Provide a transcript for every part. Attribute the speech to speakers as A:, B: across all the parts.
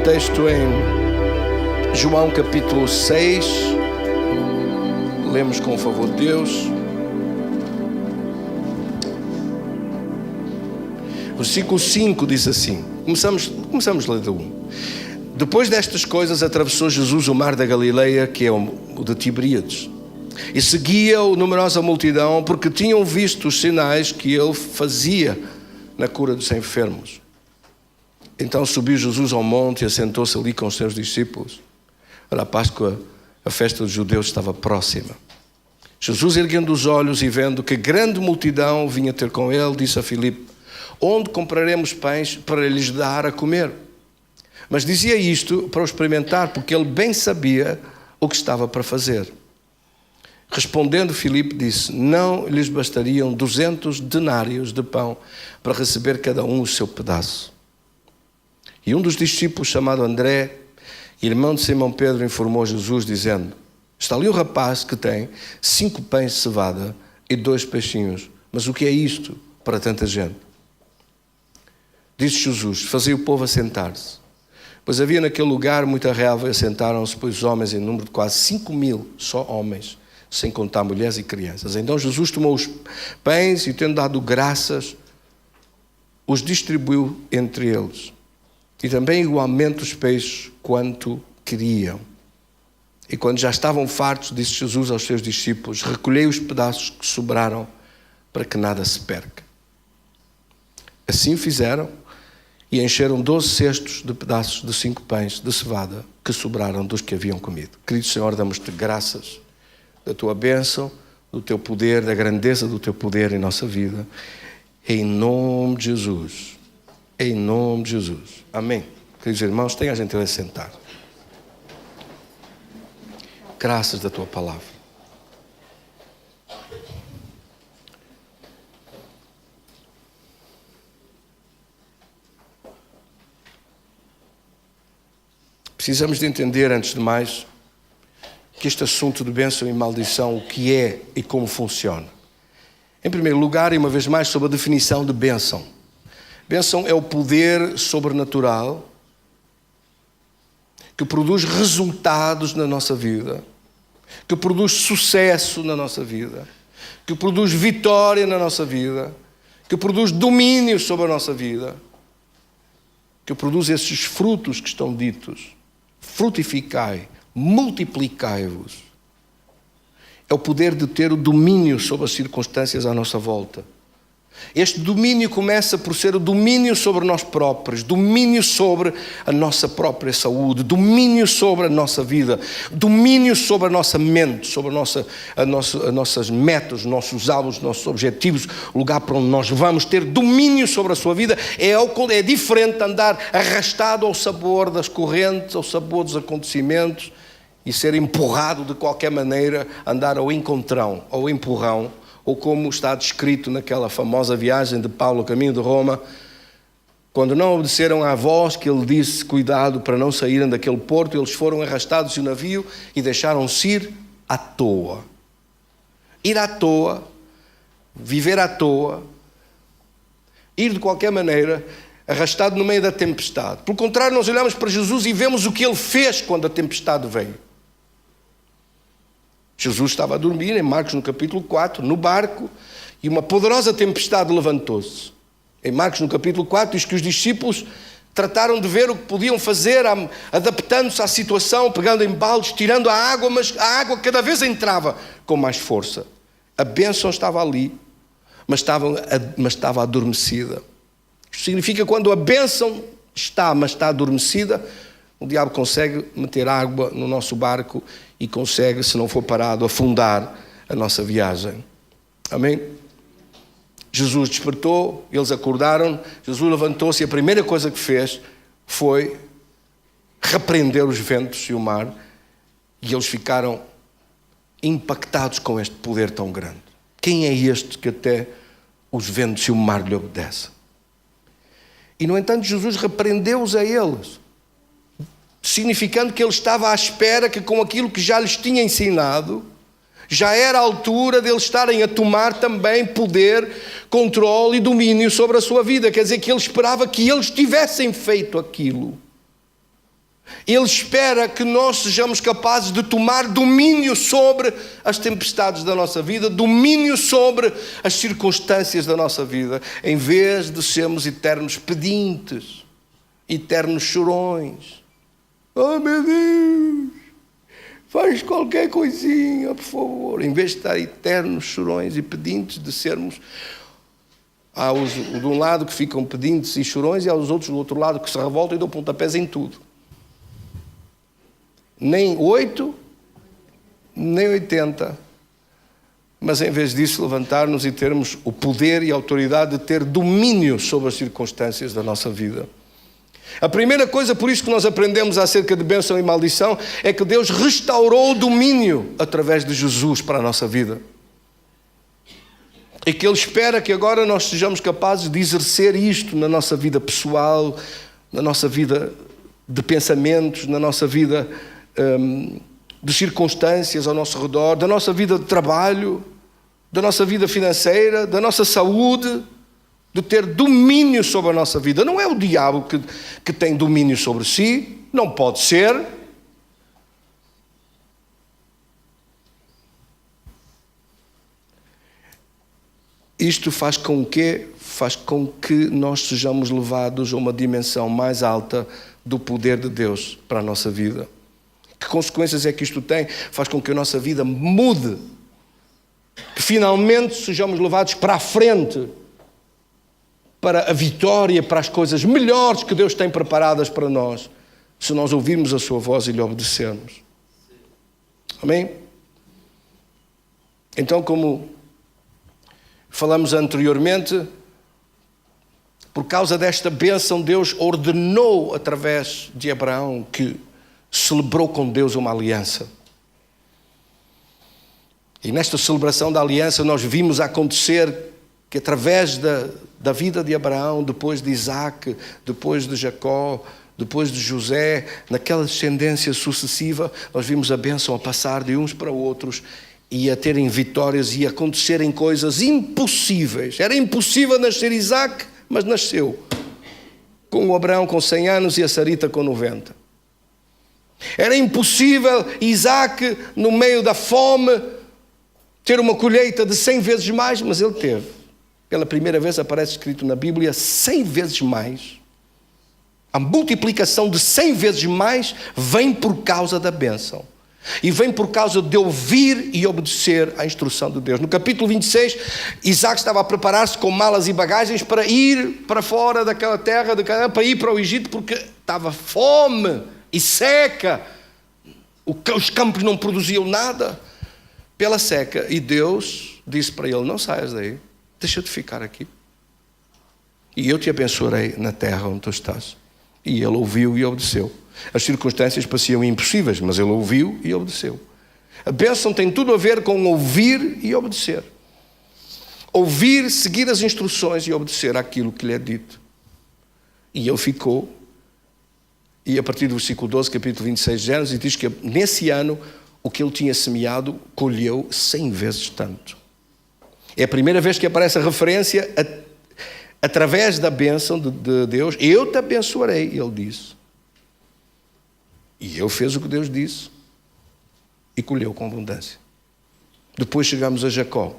A: texto em João capítulo 6. Lemos com o favor de Deus. Versículo 5 diz assim. Começamos lendo 1. Depois destas coisas atravessou Jesus o mar da Galileia, que é o de Tiberíades, e seguia-o numerosa multidão, porque tinham visto os sinais que ele fazia na cura dos enfermos. Então subiu Jesus ao monte e assentou-se ali com os seus discípulos. Ora, a Páscoa, a festa dos judeus, estava próxima. Jesus, erguendo os olhos e vendo que grande multidão vinha ter com ele, disse a Filipe: onde compraremos pães para lhes dar a comer? Mas dizia isto para o experimentar, porque ele bem sabia o que estava para fazer. Respondendo Filipe disse: não lhes bastariam 200 denários de pão para receber cada um o seu pedaço. E um dos discípulos, chamado André, irmão de Simão Pedro, informou Jesus, dizendo: está ali um rapaz que tem 5 pães de cevada e 2 peixinhos. Mas o que é isto para tanta gente? Disse Jesus: fazia o povo assentar-se. Pois havia naquele lugar muita relva, e assentaram-se, pois, homens em número de quase 5.000, só homens, sem contar mulheres e crianças. Então Jesus tomou os pães e, tendo dado graças, os distribuiu entre eles. E também igualmente os peixes, quanto queriam. E quando já estavam fartos, disse Jesus aos seus discípulos: recolhei os pedaços que sobraram, para que nada se perca. Assim fizeram, e encheram 12 cestos de pedaços de 5 pães de cevada que sobraram dos que haviam comido. Querido Senhor, damos-te graças da tua bênção, do teu poder, da grandeza do teu poder em nossa vida. Em nome de Jesus. Em nome de Jesus. Amém. Queridos irmãos, tenha a gentileza de sentar. Graças da tua palavra. Precisamos de entender, antes de mais, que este assunto de bênção e maldição, o que é e como funciona. Em primeiro lugar, e uma vez mais, sobre a definição de bênção. Bênção é o poder sobrenatural que produz resultados na nossa vida, que produz sucesso na nossa vida, que produz vitória na nossa vida, que produz domínio sobre a nossa vida, que produz esses frutos que estão ditos: frutificai, multiplicai-vos. É o poder de ter o domínio sobre as circunstâncias à nossa volta. Este domínio começa por ser o domínio sobre nós próprios, domínio sobre a nossa própria saúde, domínio sobre a nossa vida, domínio sobre a nossa mente, sobre as nossas metas, os nossos alvos, os nossos objetivos, o lugar para onde nós vamos. Ter domínio sobre a sua vida é diferente de andar arrastado ao sabor das correntes, ao sabor dos acontecimentos e ser empurrado de qualquer maneira, andar ao encontrão, ao empurrão, ou como está descrito naquela famosa viagem de Paulo ao caminho de Roma, quando não obedeceram à voz que ele disse, cuidado para não saírem daquele porto, eles foram arrastados no navio e deixaram-se ir à toa. Ir à toa, viver à toa, ir de qualquer maneira, arrastado no meio da tempestade. Pelo contrário, nós olhamos para Jesus e vemos o que ele fez quando a tempestade veio. Jesus estava a dormir, em Marcos no capítulo 4, no barco, e uma poderosa tempestade levantou-se. Em Marcos no capítulo 4 diz que os discípulos trataram de ver o que podiam fazer, adaptando-se à situação, pegando em baldes, tirando a água, mas a água cada vez entrava com mais força. A bênção estava ali, mas estava adormecida. Isto significa que quando a bênção está, mas está adormecida, o diabo consegue meter água no nosso barco e consegue, se não for parado, afundar a nossa viagem. Amém? Jesus despertou, eles acordaram, Jesus levantou-se e a primeira coisa que fez foi repreender os ventos e o mar, e eles ficaram impactados com este poder tão grande. Quem é este que até os ventos e o mar lhe obedecem? E, no entanto, Jesus repreendeu-os a eles, significando que ele estava à espera que, com aquilo que já lhes tinha ensinado, já era a altura deles estarem a tomar também poder, controle e domínio sobre a sua vida. Quer dizer, que ele esperava que eles tivessem feito aquilo. Ele espera que nós sejamos capazes de tomar domínio sobre as tempestades da nossa vida, domínio sobre as circunstâncias da nossa vida, em vez de sermos eternos pedintes, eternos chorões. Oh, meu Deus, faz qualquer coisinha, por favor. Em vez de estar eternos chorões e pedintes, de sermos... Há os de um lado que ficam pedintes e chorões, e há os outros do outro lado que se revoltam e dão pontapés em tudo. Nem 8, nem 80. Mas em vez disso, levantar-nos e termos o poder e a autoridade de ter domínio sobre as circunstâncias da nossa vida. A primeira coisa, por isso, que nós aprendemos acerca de bênção e maldição, é que Deus restaurou o domínio através de Jesus para a nossa vida. E que Ele espera que agora nós sejamos capazes de exercer isto na nossa vida pessoal, na nossa vida de pensamentos, na nossa vida de circunstâncias ao nosso redor, da nossa vida de trabalho, da nossa vida financeira, da nossa saúde, de ter domínio sobre a nossa vida. Não é o diabo que tem domínio sobre si, não pode ser. Isto faz com que nós sejamos levados a uma dimensão mais alta do poder de Deus para a nossa vida. Que consequências é que isto tem? Faz com que a nossa vida mude. Que finalmente sejamos levados para a frente, para a vitória, para as coisas melhores que Deus tem preparadas para nós, se nós ouvirmos a sua voz e lhe obedecermos. Amém? Então, como falamos anteriormente, por causa desta bênção, Deus ordenou através de Abraão, que celebrou com Deus uma aliança. E nesta celebração da aliança nós vimos acontecer que através da vida de Abraão, depois de Isaac, depois de Jacó, depois de José, naquela descendência sucessiva, nós vimos a bênção a passar de uns para outros e a terem vitórias e a acontecerem coisas impossíveis. Era impossível nascer Isaac, mas nasceu. Com o Abraão com 100 anos e a Sarita com 90. Era impossível Isaac, no meio da fome, ter uma colheita de 100 vezes mais, mas ele teve. Pela primeira vez aparece escrito na Bíblia 100 vezes mais. A multiplicação de 100 vezes mais vem por causa da bênção. E vem por causa de ouvir e obedecer à instrução de Deus. No capítulo 26, Isaac estava a preparar-se com malas e bagagens para ir para fora daquela terra, para ir para o Egito, porque estava fome e seca. Os campos não produziam nada pela seca. E Deus disse para ele: não saias daí, deixa-te ficar aqui. E eu te abençoarei na terra onde tu estás. E ele ouviu e obedeceu. As circunstâncias pareciam impossíveis, mas ele ouviu e obedeceu. A bênção tem tudo a ver com ouvir e obedecer. Ouvir, seguir as instruções e obedecer àquilo que lhe é dito. E ele ficou. E a partir do versículo 12, capítulo 26 de Gênesis, diz que nesse ano o que ele tinha semeado colheu 100 vezes tanto. É a primeira vez que aparece a referência através da bênção de Deus. Eu te abençoarei, ele disse. E ele fez o que Deus disse e colheu com abundância. Depois chegamos a Jacó.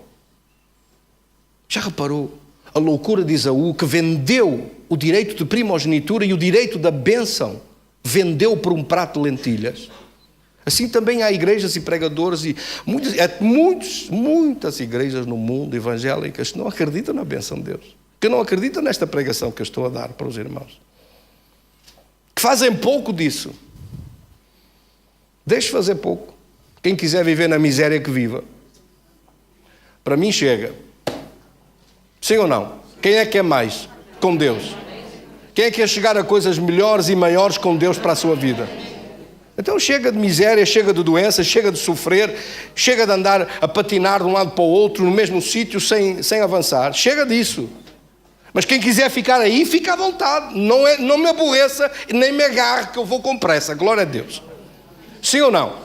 A: Já reparou a loucura de Esaú, que vendeu o direito de primogenitura e o direito da bênção, vendeu por um prato de lentilhas? Assim também há igrejas e pregadores e muitas igrejas no mundo evangélicas que não acreditam na bênção de Deus, que não acreditam nesta pregação que eu estou a dar para os irmãos, que fazem pouco disso. Deixe fazer pouco. Quem quiser viver na miséria, que viva. Para mim chega. Sim ou não? Quem é que é mais com Deus? Quem é que quer chegar a coisas melhores e maiores com Deus para a sua vida? Então chega de miséria, chega de doença, chega de sofrer, chega de andar a patinar de um lado para o outro no mesmo sítio sem avançar. Chega disso. Mas quem quiser ficar aí, fica à vontade. Não me aborreça nem me agarre, que eu vou com pressa. Glória a Deus. Sim ou não?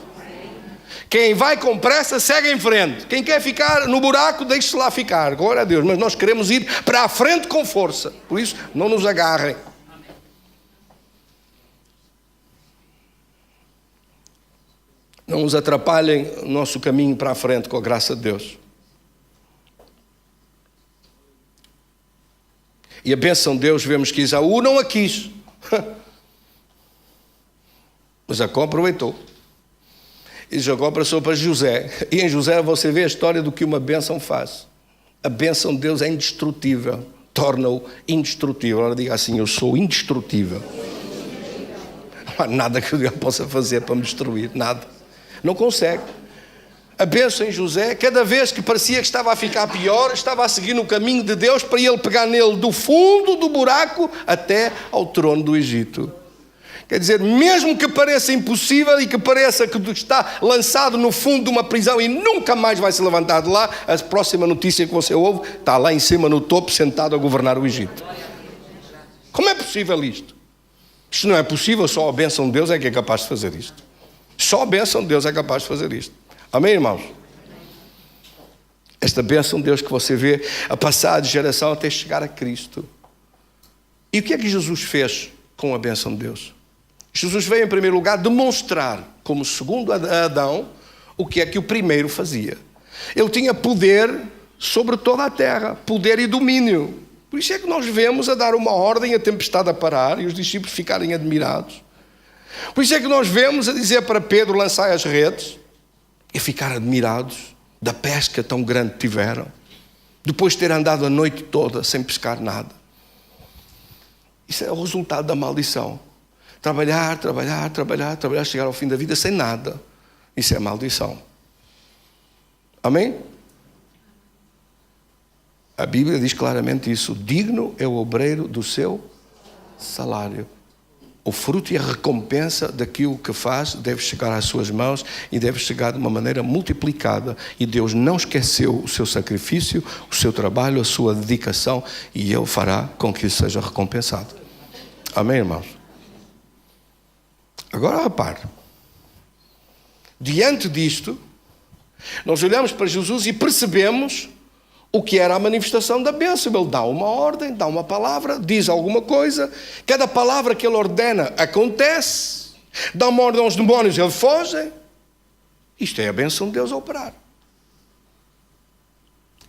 A: Quem vai com pressa, segue em frente. Quem quer ficar no buraco, deixe-se lá ficar. Glória a Deus. Mas nós queremos ir para a frente com força. Por isso, não nos agarrem. não nos atrapalhem o nosso caminho para a frente com a graça de Deus. E a bênção de Deus, vemos que Esaú não a quis. Mas Jacó aproveitou. E Jacó passou para José. E em José você vê a história do que uma bênção faz. A bênção de Deus é indestrutível. Torna-o indestrutível. Ora, diga assim: eu sou indestrutível. Não há nada que Deus possa fazer para me destruir. Nada. Não consegue. A bênção em José, cada vez que parecia que estava a ficar pior, estava a seguir no caminho de Deus para ele pegar nele do fundo do buraco até ao trono do Egito. Quer dizer, mesmo que pareça impossível e que pareça que está lançado no fundo de uma prisão e nunca mais vai se levantar de lá, a próxima notícia que você ouve está lá em cima no topo, sentado a governar o Egito. Como é possível isto? Isto não é possível, só a bênção de Deus é que é capaz de fazer isto. Só a bênção de Deus é capaz de fazer isto. Amém, irmãos? Esta bênção de Deus que você vê a passar de geração até chegar a Cristo. E o que é que Jesus fez com a bênção de Deus? Jesus veio, em primeiro lugar, demonstrar, como segundo Adão, o que é que o primeiro fazia. Ele tinha poder sobre toda a terra, poder e domínio. Por isso é que nós vemos a dar uma ordem, a tempestade a parar e os discípulos ficarem admirados. Por isso é que nós vemos a dizer para Pedro: lançai as redes, e ficar admirados da pesca tão grande que tiveram, depois de ter andado a noite toda sem pescar nada. Isso é o resultado da maldição. Trabalhar, chegar ao fim da vida sem nada. Isso é maldição. Amém? A Bíblia diz claramente isso: digno é o obreiro do seu salário. O fruto e a recompensa daquilo que faz deve chegar às suas mãos e deve chegar de uma maneira multiplicada. E Deus não esqueceu o seu sacrifício, o seu trabalho, a sua dedicação, e Ele fará com que isso seja recompensado. Amém, irmãos? Agora repare. Diante disto, nós olhamos para Jesus e percebemos o que era a manifestação da bênção. Ele dá uma ordem, dá uma palavra, diz alguma coisa. Cada palavra que ele ordena acontece. Dá uma ordem aos demónios, eles fogem. Isto é a bênção de Deus a operar.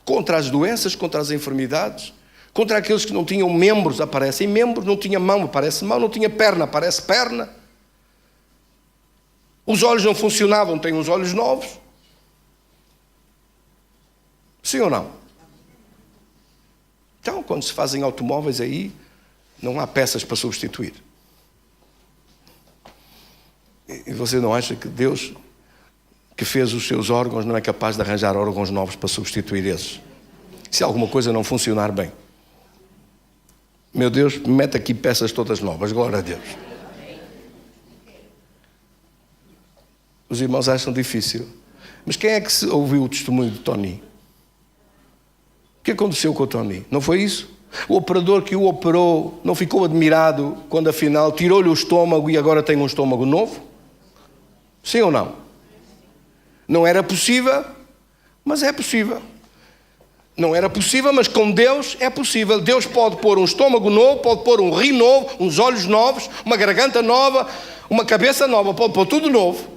A: Contra as doenças, contra as enfermidades, contra aqueles que não tinham membros, aparecem membros, não tinha mão, aparece mão, não tinha perna, aparece perna. Os olhos não funcionavam, têm os olhos novos. Sim ou não? Então, quando se fazem automóveis aí, não há peças para substituir. E você não acha que Deus, que fez os seus órgãos, não é capaz de arranjar órgãos novos para substituir esses? Se alguma coisa não funcionar bem. Meu Deus, mete aqui peças todas novas, glória a Deus. Os irmãos acham difícil. Mas quem é que ouviu o testemunho de Tony? O que aconteceu com o Tony? Não foi isso? O operador que o operou não ficou admirado quando afinal tirou-lhe o estômago e agora tem um estômago novo? Sim ou não? Não era possível, mas é possível. Não era possível, mas com Deus é possível. Deus pode pôr um estômago novo, pode pôr um rim novo, uns olhos novos, uma garganta nova, uma cabeça nova, pode pôr tudo novo.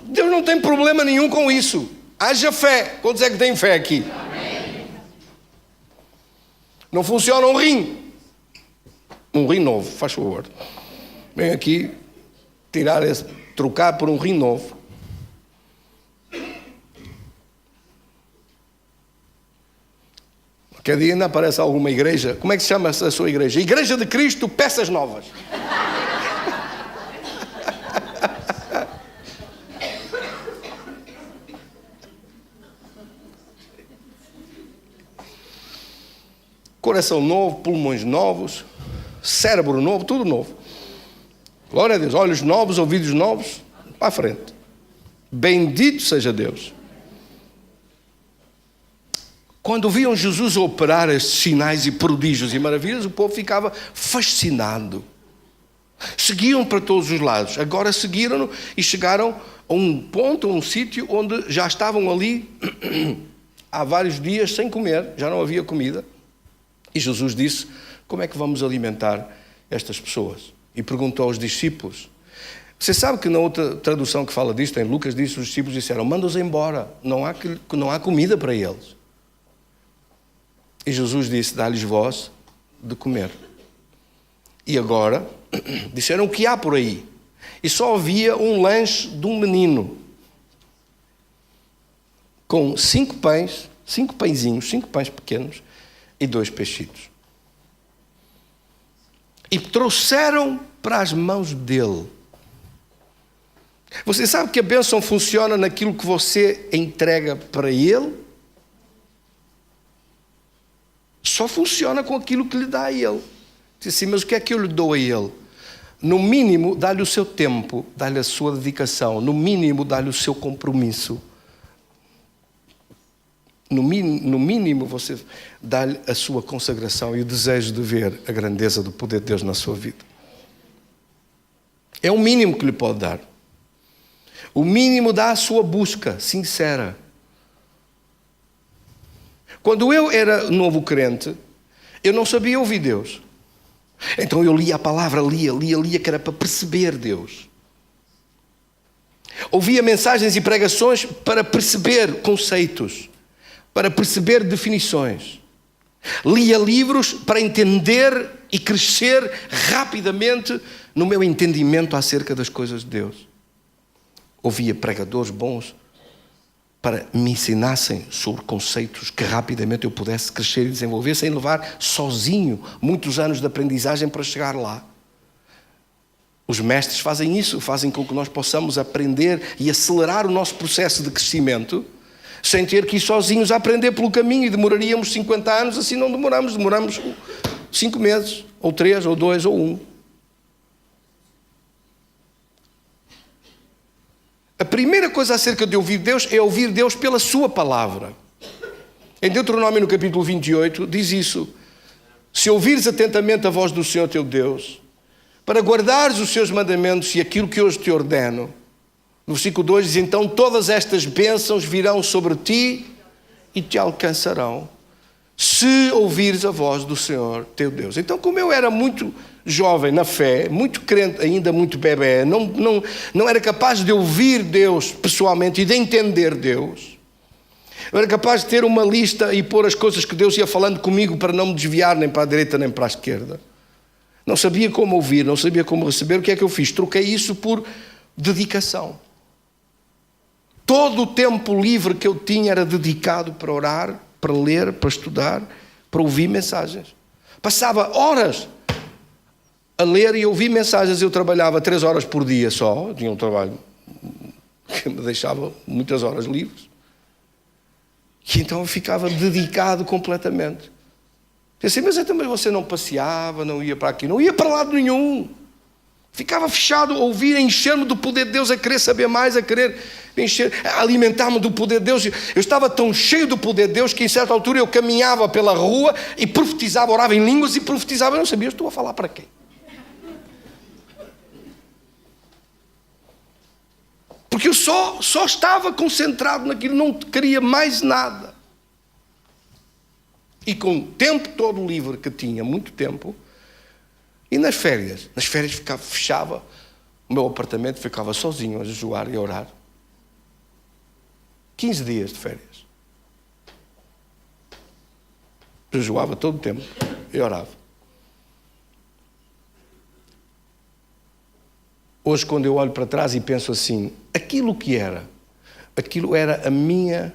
A: Deus não tem problema nenhum com isso. Haja fé. Quantos é que têm fé aqui? Amém. Não funciona um rim. Um rim novo, faz favor. Vem aqui trocar por um rim novo. Qualquer dia ainda aparece alguma igreja. Como é que se chama a sua igreja? Igreja de Cristo, peças novas. Coração novo, pulmões novos, cérebro novo, tudo novo. Glória a Deus. Olhos novos, ouvidos novos, para a frente. Bendito seja Deus. Quando viam Jesus operar estes sinais e prodígios e maravilhas, o povo ficava fascinado. Seguiam para todos os lados. Agora seguiram-no e chegaram a um ponto, a um sítio onde já estavam ali há vários dias sem comer, já não havia comida. E Jesus disse: como é que vamos alimentar estas pessoas? e perguntou aos discípulos. Você sabe que na outra tradução que fala disto, em Lucas, diz que os discípulos disseram: manda-os embora, não há comida para eles. E Jesus disse: dá-lhes vós de comer. E agora, disseram: o que há por aí? E só havia um lanche de um menino, com 5 pães, 5 pãezinhos, 5 pães pequenos e 2 peixitos. E trouxeram para as mãos dele. Você sabe que a bênção funciona naquilo que você entrega para ele? Só funciona com aquilo que lhe dá a ele. Diz assim: mas o que é que eu lhe dou a ele? No mínimo, dá-lhe o seu tempo, dá-lhe a sua dedicação. No mínimo, dá-lhe o seu compromisso. No mínimo, você dá-lhe a sua consagração e o desejo de ver a grandeza do poder de Deus na sua vida. É o mínimo que lhe pode dar. O mínimo dá a sua busca sincera. Quando eu era novo crente, eu não sabia ouvir Deus. Então eu lia a palavra, lia, que era para perceber Deus. Ouvia mensagens e pregações para perceber conceitos, para perceber definições. Lia livros para entender e crescer rapidamente no meu entendimento acerca das coisas de Deus. Ouvia pregadores bons para me ensinassem sobre conceitos que rapidamente eu pudesse crescer e desenvolver, sem levar sozinho muitos anos de aprendizagem para chegar lá. Os mestres fazem isso, fazem com que nós possamos aprender e acelerar o nosso processo de crescimento, sem ter que ir sozinhos a aprender pelo caminho, e demoraríamos 50 anos, assim não demoramos 5 meses, ou 3, ou 2, ou 1. A primeira coisa acerca de ouvir Deus é ouvir Deus pela sua palavra. Em Deuteronômio, no capítulo 28, diz isso: se ouvires atentamente a voz do Senhor teu Deus, para guardares os seus mandamentos e aquilo que hoje te ordeno. No versículo 2 diz: então todas estas bênçãos virão sobre ti e te alcançarão, se ouvires a voz do Senhor teu Deus. Então, como eu era muito jovem na fé, muito crente, ainda muito bebé, não era capaz de ouvir Deus pessoalmente e de entender Deus. Eu era capaz de ter uma lista e pôr as coisas que Deus ia falando comigo para não me desviar nem para a direita nem para a esquerda. Não sabia como ouvir, não sabia como receber. O que é que eu fiz? Troquei isso por dedicação. Todo o tempo livre que eu tinha era dedicado para orar, para ler, para estudar, para ouvir mensagens. Passava horas a ler e ouvir mensagens. Eu trabalhava 3 horas por dia só. Tinha um trabalho que me deixava muitas horas livres. E então eu ficava dedicado completamente. Pensei: mas então você não passeava, não ia para aqui, não ia para lado nenhum. Ficava fechado a ouvir, a encher-me do poder de Deus, a querer saber mais, a querer encher, a alimentar-me do poder de Deus. Eu estava tão cheio do poder de Deus que em certa altura eu caminhava pela rua e profetizava, orava em línguas e profetizava. Eu não sabia, eu estou a falar para quem? Porque eu só estava concentrado naquilo, não queria mais nada. E com o tempo todo livre que tinha, muito tempo, e nas férias fechava o meu apartamento, ficava sozinho a jejuar e a orar. 15 dias de férias. Jejuava todo o tempo e orava. Hoje, quando eu olho para trás e penso assim, aquilo era a minha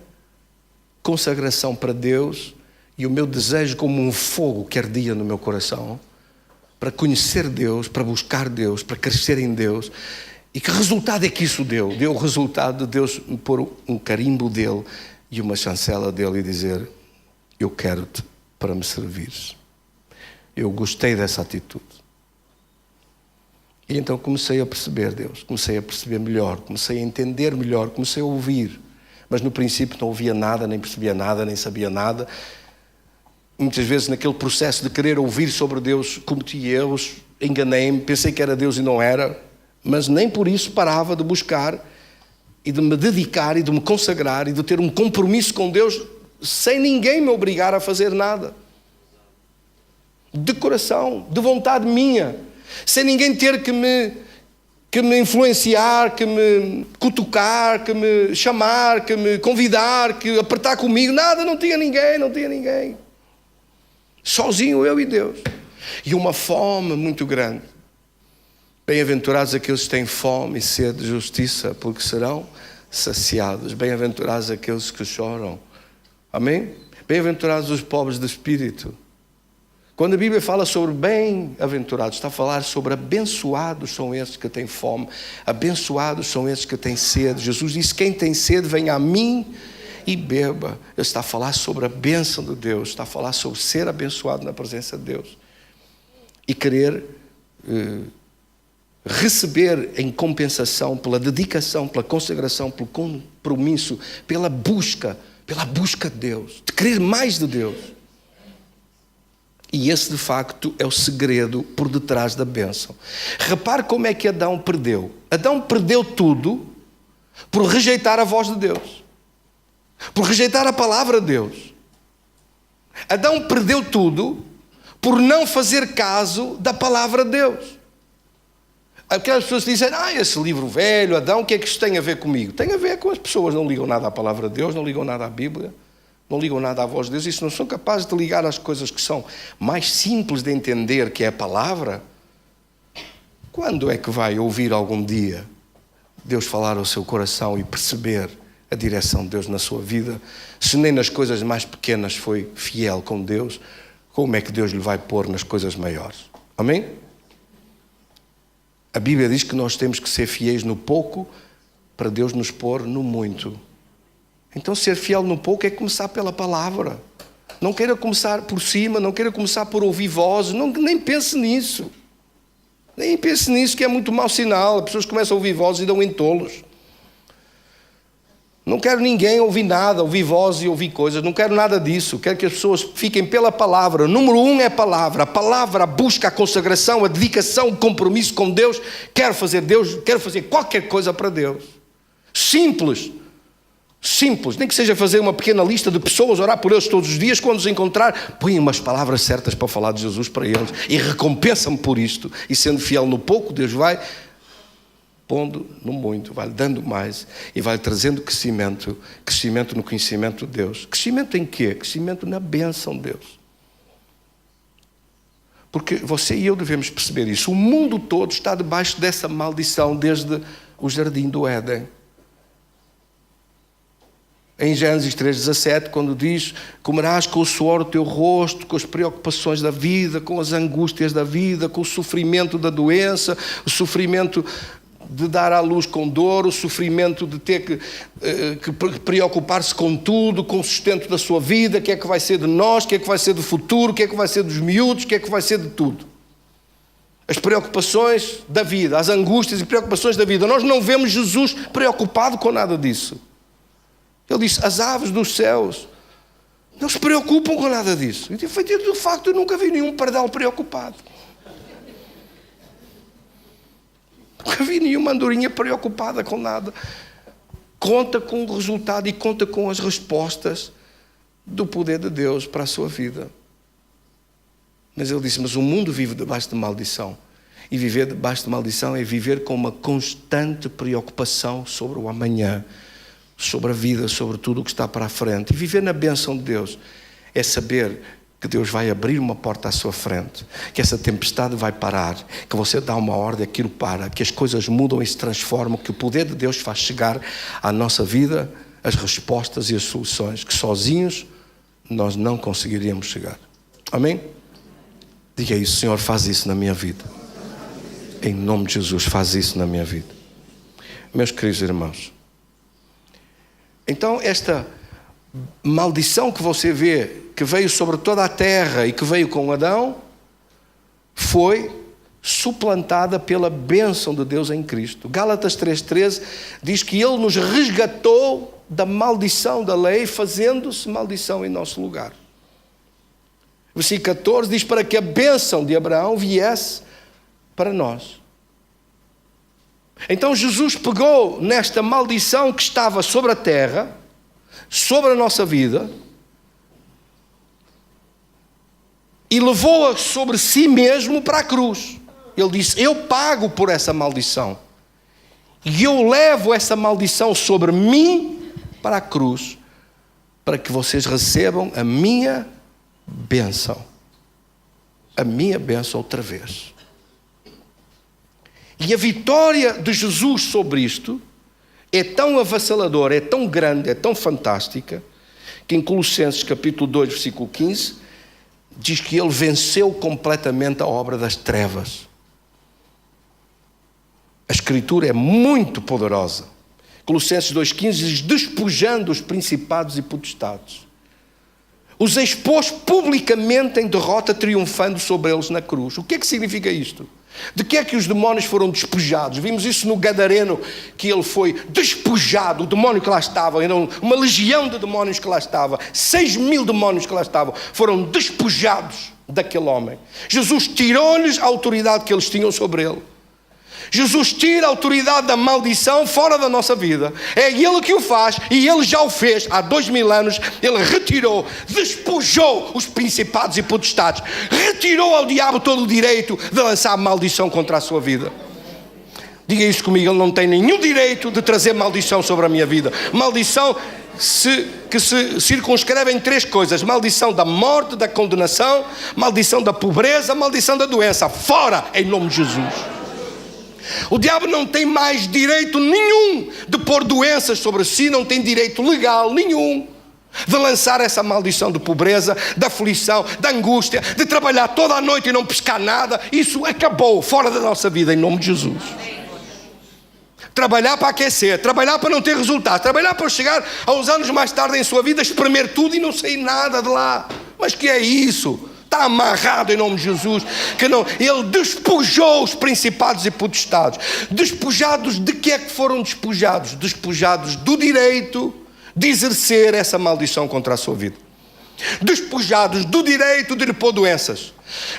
A: consagração para Deus e o meu desejo como um fogo que ardia no meu coração, para conhecer Deus, para buscar Deus, para crescer em Deus. E que resultado é que isso deu? Deu o resultado de Deus me pôr um carimbo dele e uma chancela dele e dizer: eu quero-te para me servires. Eu gostei dessa atitude. E então comecei a perceber Deus, comecei a perceber melhor, comecei a entender melhor, comecei a ouvir. Mas no princípio não ouvia nada, nem percebia nada, nem sabia nada. Muitas vezes naquele processo de querer ouvir sobre Deus cometi erros, enganei-me, pensei que era Deus e não era, mas nem por isso parava de buscar e de me dedicar e de me consagrar e de ter um compromisso com Deus sem ninguém me obrigar a fazer nada. De coração, de vontade minha. sem ninguém ter que me influenciar, que me cutucar, que me chamar, que me convidar, que apertar comigo. Nada, não tinha ninguém. Sozinho, eu e Deus. E uma fome muito grande. Bem-aventurados aqueles que têm fome e sede de justiça, porque serão saciados. Bem-aventurados aqueles que choram. Amém? Bem-aventurados os pobres de espírito. Quando a Bíblia fala sobre bem-aventurados, está a falar sobre abençoados são esses que têm fome, abençoados são esses que têm sede. Jesus disse: quem tem sede, venha a mim e beba. Ele está a falar sobre a bênção de Deus, está a falar sobre ser abençoado na presença de Deus e querer receber em compensação pela dedicação, pela consagração, pelo compromisso, pela busca de Deus, de querer mais de Deus. E esse, de facto, é o segredo por detrás da bênção. Repare como é que Adão perdeu. Adão perdeu tudo por rejeitar a voz de Deus, por rejeitar a palavra de Deus. Adão perdeu tudo por não fazer caso da palavra de Deus. Aquelas pessoas dizem: esse livro velho, Adão, o que é que isto tem a ver comigo? Tem a ver com as pessoas não ligam nada à palavra de Deus, não ligam nada à Bíblia, não ligam nada à voz de Deus, e se não são capazes de ligar às coisas que são mais simples de entender, que é a palavra, quando é que vai ouvir algum dia Deus falar ao seu coração e perceber a direção de Deus na sua vida? Se nem nas coisas mais pequenas foi fiel com Deus, como é que Deus lhe vai pôr nas coisas maiores? Amém? A Bíblia diz que nós temos que ser fiéis no pouco para Deus nos pôr no muito. Então ser fiel no pouco é começar pela palavra. Não queira começar por cima, não queira começar por ouvir vozes, nem pense nisso. Nem pense nisso, que é muito mau sinal. As pessoas começam a ouvir vozes e dão em tolos. Não quero ninguém ouvir nada, ouvir vozes e ouvir coisas. Não quero nada disso. Quero que as pessoas fiquem pela palavra. Número 1 é a palavra. A palavra, a busca, a consagração, a dedicação, o compromisso com Deus. Quero fazer qualquer coisa para Deus. Simples, nem que seja fazer uma pequena lista de pessoas, orar por eles todos os dias, quando os encontrar, põe umas palavras certas para falar de Jesus para eles e recompensa-me por isto. E sendo fiel no pouco, Deus vai pondo no muito, vai dando mais e vai trazendo crescimento no conhecimento de Deus. Crescimento em quê? Crescimento na bênção de Deus. Porque você e eu devemos perceber isso. O mundo todo está debaixo dessa maldição desde o jardim do Éden. Em Gênesis 3,17, quando diz: comerás com o suor do teu rosto, com as preocupações da vida, com as angústias da vida, com o sofrimento da doença, o sofrimento de dar à luz com dor, o sofrimento de ter que preocupar-se com tudo, com o sustento da sua vida, o que é que vai ser de nós, o que é que vai ser do futuro, o que é que vai ser dos miúdos, o que é que vai ser de tudo. As preocupações da vida, as angústias e preocupações da vida. Nós não vemos Jesus preocupado com nada disso. Ele disse: as aves dos céus não se preocupam com nada disso. E de facto eu nunca vi nenhum pardal preocupado. Nunca vi nenhuma andorinha preocupada com nada. Conta com o resultado e conta com as respostas do poder de Deus para a sua vida. Mas ele disse: mas o mundo vive debaixo de maldição. E viver debaixo de maldição é viver com uma constante preocupação sobre o amanhã, sobre a vida, sobre tudo o que está para a frente. E viver na bênção de Deus é saber que Deus vai abrir uma porta à sua frente, que essa tempestade vai parar, que você dá uma ordem, aquilo para, que as coisas mudam e se transformam, que o poder de Deus faz chegar à nossa vida as respostas e as soluções que sozinhos nós não conseguiríamos chegar. Amém? Diga isso: Senhor, faz isso na minha vida. Em nome de Jesus, faz isso na minha vida. Meus queridos irmãos, então esta maldição que você vê, que veio sobre toda a terra e que veio com Adão, foi suplantada pela bênção de Deus em Cristo. Gálatas 3,13 diz que Ele nos resgatou da maldição da lei, fazendo-se maldição em nosso lugar. Versículo 14 diz: para que a bênção de Abraão viesse para nós. Então Jesus pegou nesta maldição que estava sobre a terra, sobre a nossa vida, e levou-a sobre si mesmo para a cruz. Ele disse: eu pago por essa maldição. E eu levo essa maldição sobre mim para a cruz, para que vocês recebam a minha bênção. A minha bênção outra vez. E a vitória de Jesus sobre isto é tão avassaladora, é tão grande, é tão fantástica, que em Colossenses capítulo 2, versículo 15, diz que ele venceu completamente a obra das trevas. A Escritura é muito poderosa. Colossenses 2,15 diz: despojando os principados e potestades. Os expôs publicamente em derrota, triunfando sobre eles na cruz. O que é que significa isto? De que é que os demónios foram despojados? Vimos isso no Gadareno, que ele foi despojado, o demónio que lá estava, era uma legião de demónios que lá estava, 6.000 demónios que lá estavam, foram despojados daquele homem. Jesus tirou-lhes a autoridade que eles tinham sobre ele. Jesus tira a autoridade da maldição fora da nossa vida. É Ele que o faz, e Ele já o fez há 2000 anos. Ele retirou, despojou os principados e potestades, retirou ao diabo todo o direito de lançar maldição contra a sua vida. Diga isso comigo: Ele não tem nenhum direito de trazer maldição sobre a minha vida. Maldição que se circunscreve em 3 coisas: maldição da morte, da condenação, maldição da pobreza, maldição da doença. Fora, em nome de Jesus. O diabo não tem mais direito nenhum de pôr doenças sobre si, não tem direito legal nenhum de lançar essa maldição de pobreza, da aflição, da angústia, de trabalhar toda a noite e não pescar nada. Isso acabou, fora da nossa vida, em nome de Jesus. Trabalhar para aquecer, trabalhar para não ter resultado, trabalhar para chegar a uns anos mais tarde em sua vida, espremer tudo e não sair nada de lá. Mas que é isso? Está amarrado em nome de Jesus, que não, ele despojou os principados e potestades. Despojados de que é que foram despojados? Despojados do direito de exercer essa maldição contra a sua vida. Despojados do direito de lhe pôr doenças.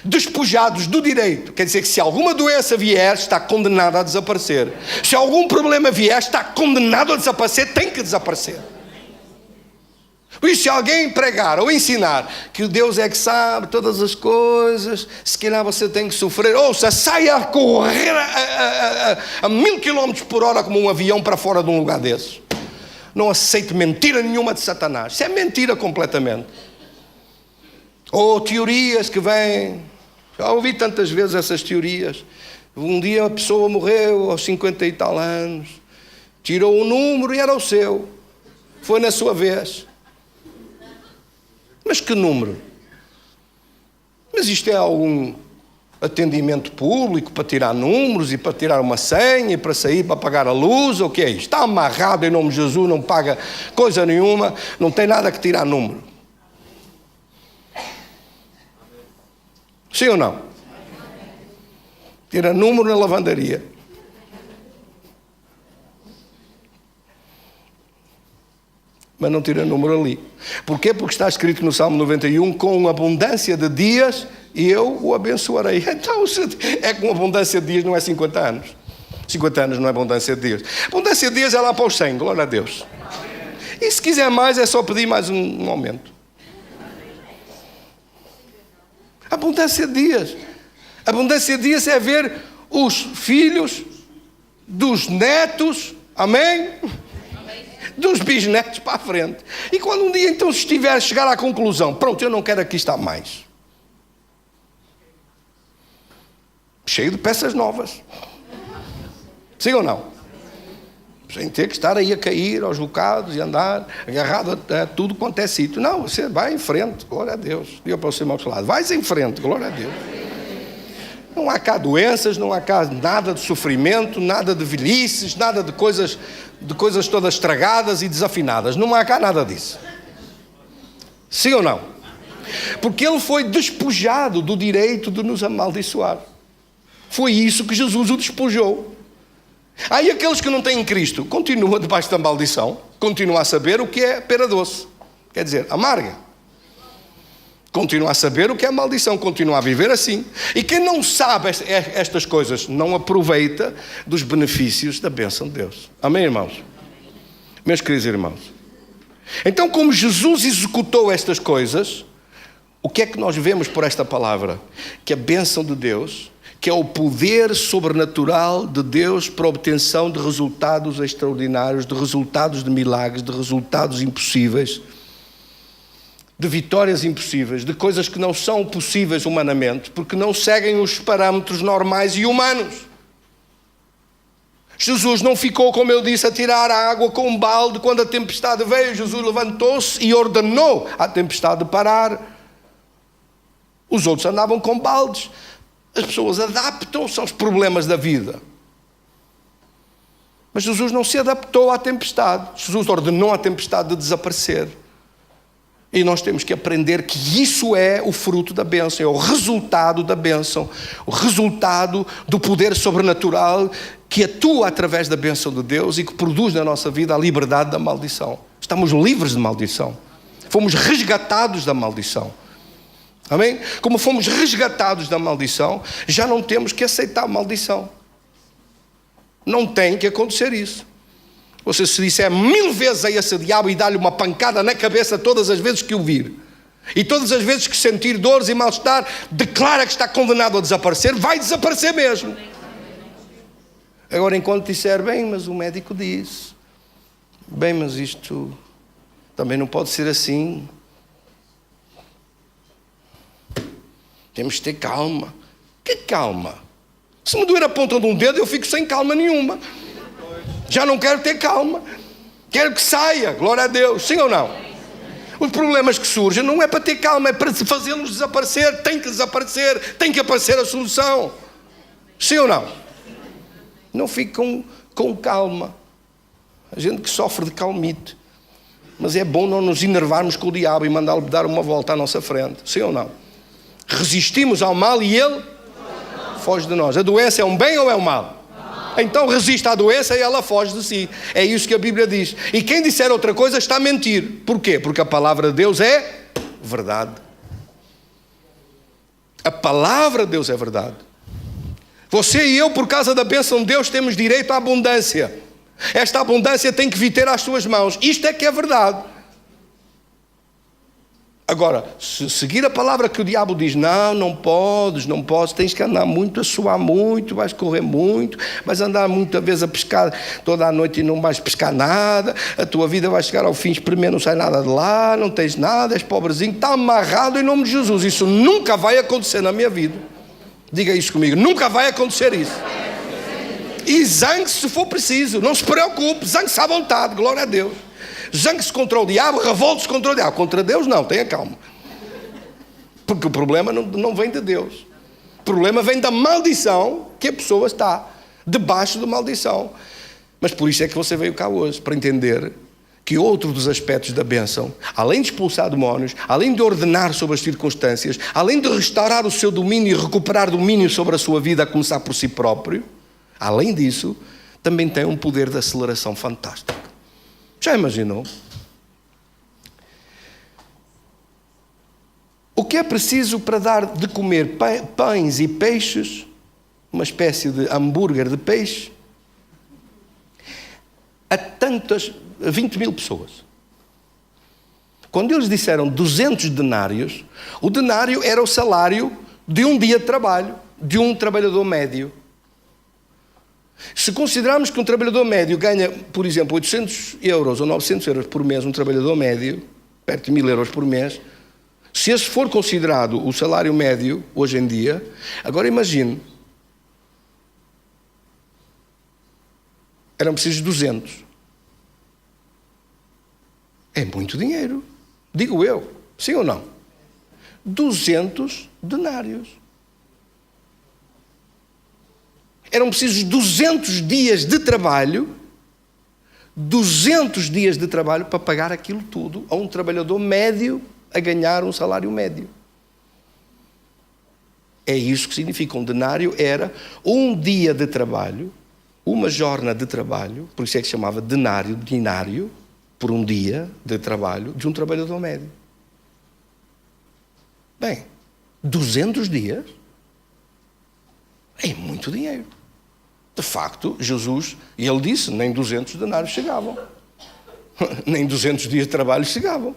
A: Despojados do direito, quer dizer que se alguma doença vier, está condenada a desaparecer. Se algum problema vier, está condenado a desaparecer, tem que desaparecer. Por isso, se alguém pregar ou ensinar que Deus é que sabe todas as coisas, se calhar você tem que sofrer, ouça, saia a correr a 1000 km/h como um avião para fora de um lugar desses. Não aceite mentira nenhuma de Satanás. Isso é mentira completamente. Ou teorias que vêm. Já ouvi tantas vezes essas teorias. Um dia a pessoa morreu aos 50 e tal anos, tirou um número e era o seu. Foi na sua vez. Mas que número? Mas isto é algum atendimento público para tirar números e para tirar uma senha e para sair, para pagar a luz? O que é isto? Está amarrado em nome de Jesus, não paga coisa nenhuma, não tem nada que tirar número. Sim ou não? Tira número na lavandaria. Mas não tira número ali. Porquê? Porque está escrito no Salmo 91: com abundância de dias eu o abençoarei. Então, é com abundância de dias, não é 50 anos. 50 anos não é abundância de dias. Abundância de dias é lá para os 100, glória a Deus. E se quiser mais, é só pedir mais um aumento. Abundância de dias. Abundância de dias é ver os filhos dos netos, amém? Dos bisnetos para a frente. E quando um dia então estiver a chegar à conclusão: pronto, eu não quero aqui estar mais. Cheio de peças novas. Sim ou não? Sem ter que estar aí a cair aos bocados e andar agarrado a tudo quanto é sítio. Não, você vai em frente, glória a Deus. Diga para o seu irmão ao lado: vai em frente, glória a Deus. Não há cá doenças, não há cá nada de sofrimento, nada de velhices, nada de coisas todas estragadas e desafinadas. Não há cá nada disso. Sim ou não? Porque ele foi despojado do direito de nos amaldiçoar. Foi isso que Jesus o despojou. Aí aqueles que não têm Cristo continuam debaixo da maldição, continuam a saber o que é pera doce, quer dizer, amarga. Continua a saber o que é maldição, continua a viver assim. E quem não sabe estas coisas não aproveita dos benefícios da bênção de Deus. Amém, irmãos? Meus queridos irmãos. Então, como Jesus executou estas coisas, o que é que nós vemos por esta palavra? Que a bênção de Deus, que é o poder sobrenatural de Deus para a obtenção de resultados extraordinários, de resultados de milagres, de resultados impossíveis, de vitórias impossíveis, de coisas que não são possíveis humanamente, porque não seguem os parâmetros normais e humanos. Jesus não ficou, como eu disse, a tirar a água com um balde quando a tempestade veio. Jesus levantou-se e ordenou à tempestade de parar. Os outros andavam com baldes. As pessoas adaptam-se aos problemas da vida. Mas Jesus não se adaptou à tempestade. Jesus ordenou à tempestade de desaparecer. E nós temos que aprender que isso é o fruto da bênção, é o resultado da bênção, o resultado do poder sobrenatural que atua através da bênção de Deus e que produz na nossa vida a liberdade da maldição. Estamos livres de maldição. Fomos resgatados da maldição. Amém? Como fomos resgatados da maldição, já não temos que aceitar a maldição. Não tem que acontecer isso. Você se disser 1000 vezes a esse diabo e dá-lhe uma pancada na cabeça todas as vezes que o vir, e todas as vezes que sentir dores e mal-estar, declara que está condenado a desaparecer, vai desaparecer mesmo. Agora, enquanto disser, bem, mas o médico disse, bem, mas isto também não pode ser assim, temos que ter calma. Que calma? Se me doer a ponta de um dedo, eu fico sem calma nenhuma. Já não quero ter calma. Quero que saia, glória a Deus. Sim ou não? Os problemas que surgem não é para ter calma, é para fazê-los desaparecer. Tem que desaparecer, tem que aparecer a solução. Sim ou não? Não fique com calma. A gente que sofre de calmite. Mas é bom não nos enervarmos com o diabo e mandá-lo dar uma volta à nossa frente. Sim ou não? Resistimos ao mal e ele foge de nós. A doença é um bem ou é um mal? Então resista à doença e ela foge de si. É isso que a Bíblia diz. E quem disser outra coisa está a mentir. Porquê? Porque a palavra de Deus é verdade. A palavra de Deus é verdade. Você e eu, por causa da bênção de Deus, temos direito à abundância. Esta abundância tem que vir ter às suas mãos. Isto é que é verdade. Agora, se seguir a palavra que o diabo diz, não podes, tens que andar muito, a suar muito, vais correr muito, vais andar muita vez a pescar toda a noite e não vais pescar nada, a tua vida vai chegar ao fim, espremer, não sai nada de lá, não tens nada, és pobrezinho, está amarrado em nome de Jesus. Isso nunca vai acontecer na minha vida. Diga isso comigo, nunca vai acontecer isso. E zangue-se se for preciso, não se preocupe, zangue-se à vontade, glória a Deus. Zangue-se contra o diabo, revolte-se contra o diabo. Contra Deus não, tenha calma. Porque o problema não vem de Deus. O problema vem da maldição que a pessoa está debaixo da maldição. Mas por isso é que você veio cá hoje, para entender que outro dos aspectos da bênção, além de expulsar demónios, além de ordenar sobre as circunstâncias, além de restaurar o seu domínio e recuperar domínio sobre a sua vida, a começar por si próprio, além disso, também tem um poder de aceleração fantástico. Já imaginou? O que é preciso para dar de comer pães e peixes, uma espécie de hambúrguer de peixe, a 20 mil pessoas? Quando eles disseram 200 denários, o denário era o salário de um dia de trabalho, de um trabalhador médio. Se considerarmos que um trabalhador médio ganha, por exemplo, 800 euros ou 900 euros por mês, um trabalhador médio, perto de 1000 euros por mês, se esse for considerado o salário médio, hoje em dia, agora imagine, eram precisos 200. É muito dinheiro, digo eu, sim ou não? 200 denários. Eram precisos 200 dias de trabalho, 200 dias de trabalho para pagar aquilo tudo a um trabalhador médio a ganhar um salário médio. É isso que significa. Um denário era um dia de trabalho, uma jornada de trabalho, por isso é que se chamava dinário, por um dia de trabalho de um trabalhador médio. Bem, 200 dias é muito dinheiro. De facto, Jesus, e ele disse, nem 200 denários chegavam. Nem 200 dias de trabalho chegavam.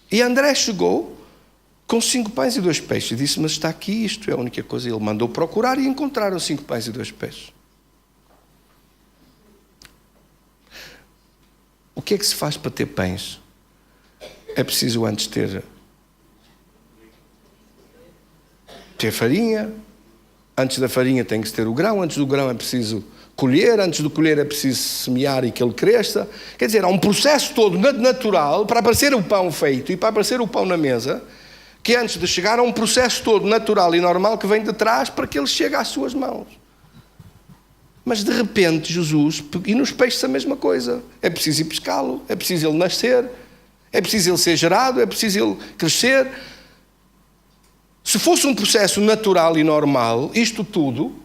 A: E André chegou com 5 pães e 2 peixes. Disse, mas está aqui, isto é a única coisa. Ele mandou procurar e encontraram 5 pães e 2 peixes. O que é que se faz para ter pães? É preciso antes ter farinha. Antes da farinha tem que ter o grão. Antes do grão é preciso colher. Antes do colher é preciso semear e que ele cresça. Quer dizer, há um processo todo natural para aparecer o pão feito e para aparecer o pão na mesa, que antes de chegar há um processo todo natural e normal que vem de trás para que ele chegue às suas mãos. Mas de repente Jesus, e nos peixes a mesma coisa, é preciso ir pescá-lo, é preciso ele nascer, é preciso ele ser gerado, é preciso ele crescer. Se fosse um processo natural e normal, isto tudo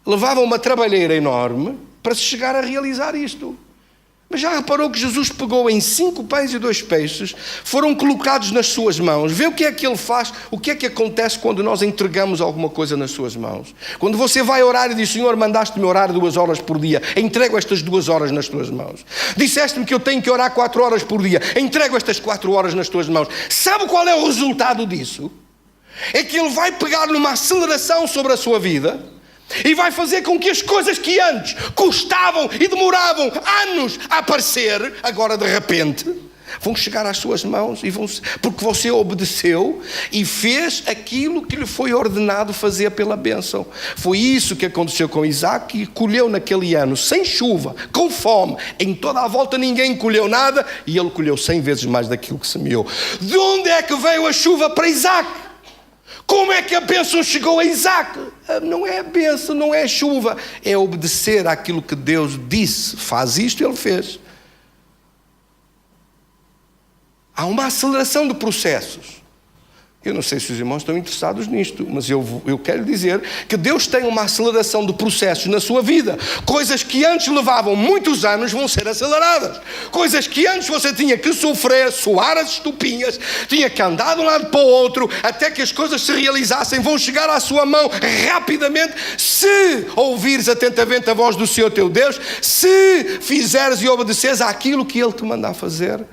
A: levava uma trabalheira enorme para se chegar a realizar isto. Mas já reparou que Jesus pegou em 5 pães e 2 peixes, foram colocados nas suas mãos. Vê o que é que ele faz, o que é que acontece quando nós entregamos alguma coisa nas suas mãos. Quando você vai orar e diz, Senhor, mandaste-me orar 2 horas por dia, entrego estas 2 horas nas tuas mãos. Disseste-me que eu tenho que orar 4 horas por dia, entrego estas 4 horas nas tuas mãos. Sabe qual é o resultado disso? É que ele vai pegar numa aceleração sobre a sua vida e vai fazer com que as coisas que antes custavam e demoravam anos a aparecer, agora de repente vão chegar às suas mãos, porque você obedeceu e fez aquilo que lhe foi ordenado fazer pela bênção. Foi isso que aconteceu com Isaac, que colheu naquele ano, sem chuva, com fome, em toda a volta ninguém colheu nada, e ele colheu 100 vezes mais daquilo que semeou. De onde é que veio a chuva para Isaac? Como é que a bênção chegou a Isaac? Não é a bênção, não é a chuva, é obedecer àquilo que Deus disse. Faz isto e ele fez. Há uma aceleração de processos. Eu não sei se os irmãos estão interessados nisto, mas eu quero dizer que Deus tem uma aceleração de processos na sua vida. Coisas que antes levavam muitos anos vão ser aceleradas. Coisas que antes você tinha que sofrer, suar as estupinhas, tinha que andar de um lado para o outro, até que as coisas se realizassem, vão chegar à sua mão rapidamente, se ouvires atentamente a voz do Senhor teu Deus, se fizeres e obedeceres àquilo que Ele te mandar fazer.